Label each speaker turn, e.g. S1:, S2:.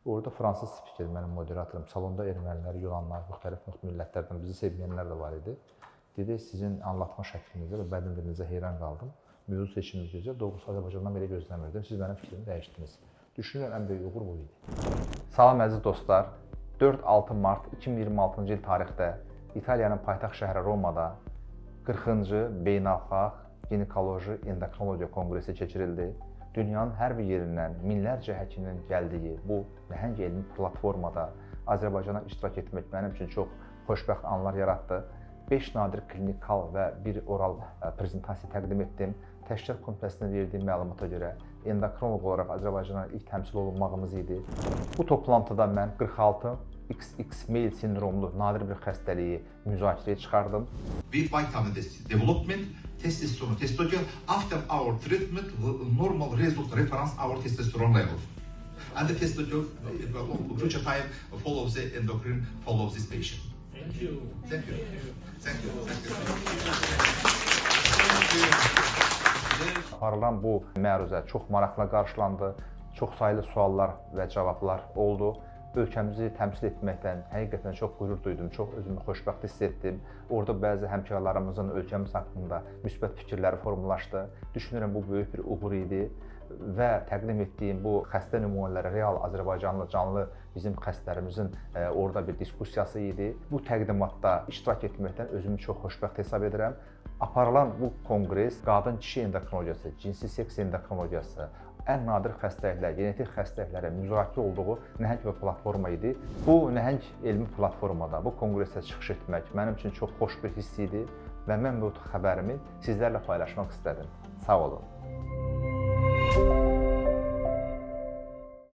S1: Orada fransız spiker, mənim moderatorum, salonda ermənilər, yunanlar, müxtəlif millətlərdən bizi sevməyənlər də var idi. Dedi, sizin anlatma şəklinizə və bədii dilinizə heyran qaldım. Mövzu seçiminiz gözəl, doğrusu Azərbaycandan belə gözləmirdim. Siz mənim fikrimi dəyişdiniz. Düşünürəm, ən böyük uğur bu idi. Salam əziz dostlar, 4-6 mart 2026-cı il tarixdə İtaliyanın paytaxt şəhəri Romada 40-cı Beynəlxalq Ginekoloji Endokrinologiya Konqresi keçirildi. Dünyanın hər bir yerindən minlərcə həkimin gəldiyi bu nəhəng elmi platformada Azərbaycana iştirak etmək mənim üçün çox xoşbəxt anlar yaratdı. 5 nadir klinikal və bir oral prezentasiya təqdim etdim. Təşkil komitəsinə verdiyim məlumata görə endokrinoloq olaraq Azərbaycana ilk təmsil olunmağımız idi. Bu toplantıda mən 46 XX male sindromlu nadir bir xəstəliyi müzakirəyə çıxardım.
S2: With vitamin development, testosterone, after our treatment, normal result reference our testosterone levels. And the testosterone, future time follows the endocrine, follows this patient.
S3: Thank you.
S2: Thank you. Thank you.
S1: Aparılan bu məruzə çox maraqla qarşılandı. Çox saylı suallar və cavablar oldu. Ölkəmizi təmsil etməkdən həqiqətən çox qürur duydum, çox özümü xoşbəxt hiss etdim. Orada bəzi həmkarlarımızın ölkəmiz haqqında müsbət fikirləri formalaşdı. Düşünürəm, bu böyük bir uğur idi və təqdim etdiyim bu xəstə nümunələri real Azərbaycanlı canlı bizim xəstələrimizin orada bir diskusiyası idi. Bu təqdimatda iştirak etməkdən özümü çox xoşbəxt hesab edirəm. Aparılan bu konqres qadın-kişi endokrinologiyası, cinsi seks endokrinologiyası, ən nadir xəstəliklər, genetik xəstəliklərə müzakirə olduğu nəhəng bir platforma idi. Bu nəhəng elmi platformada, bu konqresə çıxış etmək mənim üçün çox xoş bir hiss idi və mən bu xəbərimi sizlərlə paylaşmaq istədim. Sağ olun.